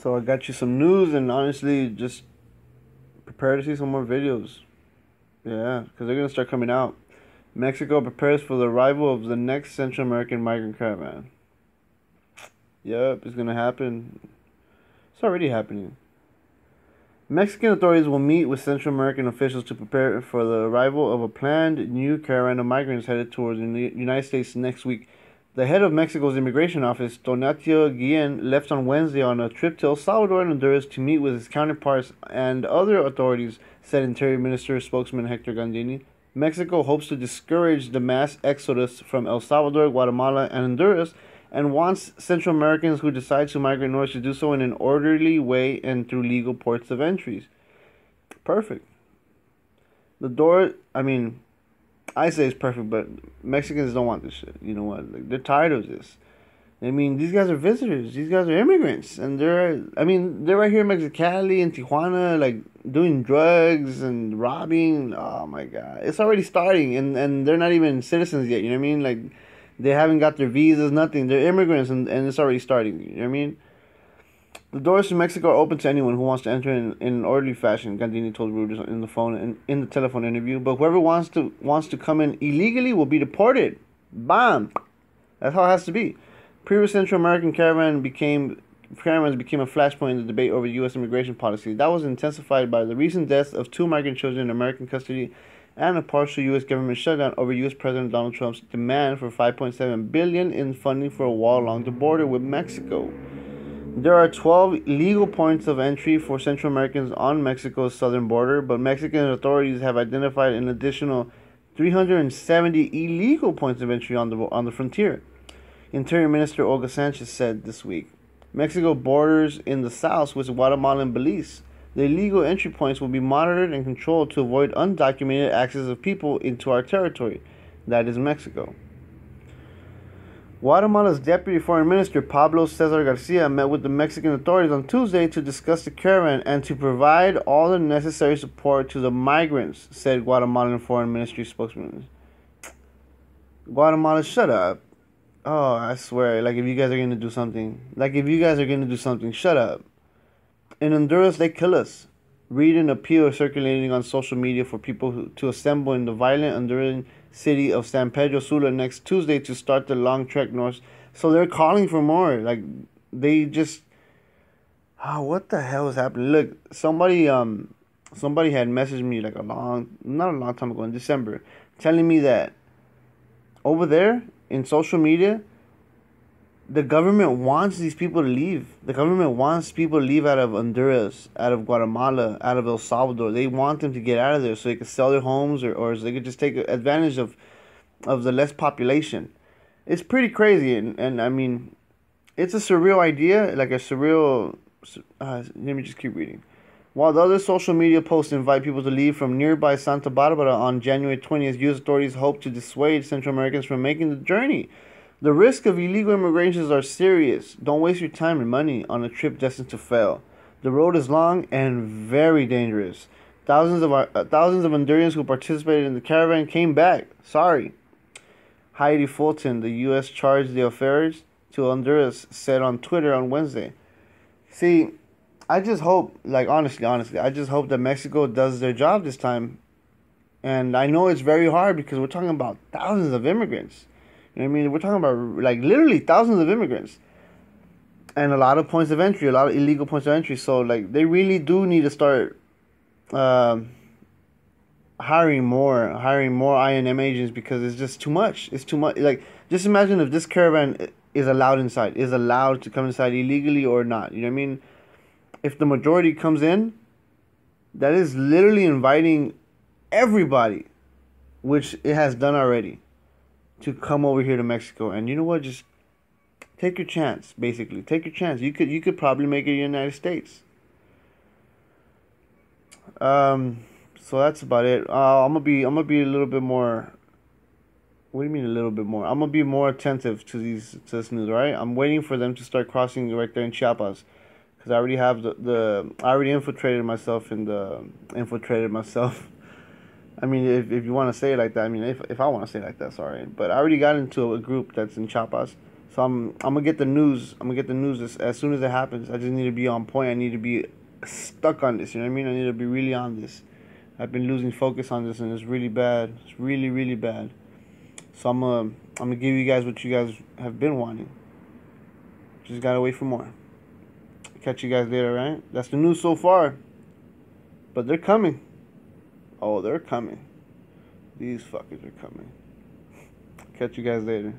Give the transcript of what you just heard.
So I got you some news, and honestly, just prepare to see some more videos. Yeah, because they're gonna start coming out. Mexico prepares for the arrival of the next Central American migrant caravan. Yep, it's gonna happen. It's already happening. Mexican authorities will meet with Central American officials to prepare for the arrival of a planned new caravan of migrants headed towards the United States next week. The head of Mexico's immigration office, Donatio Guillen, left on Wednesday on a trip to El Salvador and Honduras to meet with his counterparts and other authorities, said Interior Minister spokesman Hector Gandini. Mexico hopes to discourage the mass exodus from El Salvador, Guatemala, and Honduras, and wants Central Americans who decide to migrate north to do so in an orderly way and through legal ports of entries. Perfect. The door, I say it's perfect, but Mexicans don't want this shit. You know what? Like, they're tired of this. I mean, these guys are visitors. These guys are immigrants, and they're right here in Mexicali and Tijuana, like doing drugs and robbing. Oh my God, it's already starting, and they're not even citizens yet. You know what I mean? Like, they haven't got their visas, nothing. They're immigrants, and it's already starting. You know what I mean? The doors to Mexico are open to anyone who wants to enter in an orderly fashion, Gandini told Reuters in the telephone interview. But whoever wants to come in illegally will be deported. Bam! That's how it has to be. Previous Central American caravans became a flashpoint in the debate over U.S. immigration policy. That was intensified by the recent deaths of 2 migrant children in American custody and a partial U.S. government shutdown over U.S. President Donald Trump's demand for $5.7 billion in funding for a wall along the border with Mexico. There are 12 legal points of entry for Central Americans on Mexico's southern border, but Mexican authorities have identified an additional 370 illegal points of entry on the frontier. Interior Minister Olga Sanchez said this week. Mexico borders in the south with Guatemala and Belize. The illegal entry points will be monitored and controlled to avoid undocumented access of people into our territory, that is Mexico. Guatemala's Deputy Foreign Minister Pablo Cesar Garcia met with the Mexican authorities on Tuesday to discuss the caravan and to provide all the necessary support to the migrants, said Guatemalan Foreign Ministry spokesman. Guatemala, shut up. Oh, I swear, if you guys are going to do something, shut up. In Honduras, they kill us. Read an appeal circulating on social media for people to assemble in the violent Honduran city of San Pedro Sula next Tuesday to start the long trek north. So they're calling for more. They just... what the hell is happening? Look, somebody had messaged me not a long time ago, in December, telling me that over there in social media, the government wants these people to leave. The government wants people to leave out of Honduras, out of Guatemala, out of El Salvador. They want them to get out of there so they could sell their homes or so they could just take advantage of the less population. It's pretty crazy. And I mean, it's a surreal idea, like a surreal... let me just keep reading. While the other social media posts invite people to leave from nearby Santa Barbara on January 20th, U.S. authorities hope to dissuade Central Americans from making the journey. The risk of illegal immigrations are serious. Don't waste your time and money on a trip destined to fail. The road is long and very dangerous. Thousands of Hondurans who participated in the caravan came back. Sorry. Heidi Fulton, the U.S. chargé d'affaires to Honduras, said on Twitter on Wednesday. See, I just hope, honestly, I just hope that Mexico does their job this time. And I know it's very hard because we're talking about thousands of immigrants. You know what I mean? We're talking about, literally thousands of immigrants. And a lot of points of entry, a lot of illegal points of entry. So, they really do need to start hiring more INM agents because it's just too much. It's too much. Just imagine if this caravan is allowed to come inside illegally or not. You know what I mean? If the majority comes in, that is literally inviting everybody, which it has done already, to come over here to Mexico. And you know what? Just take your chance, basically. Take your chance. You could probably make it in the United States. So that's about it. I'm gonna be a little bit more... What do you mean a little bit more? I'm gonna be more attentive to this news, right? I'm waiting for them to start crossing right there in Chiapas. Because I already have I already infiltrated myself. I mean, if you want to say it like that, if I want to say it like that, sorry. But I already got into a group that's in Chiapas. So So I'm gonna get the news. I'm gonna get the news as soon as it happens. I just need to be on point. I need to be stuck on this. You know what I mean? I need to be really on this. I've been losing focus on this, and it's really bad. It's really, really bad. So I'm gonna give you guys what you guys have been wanting. Just gotta wait for more. Catch you guys later, right? That's the news so far. But they're coming. Oh, they're coming. These fuckers are coming. Catch you guys later.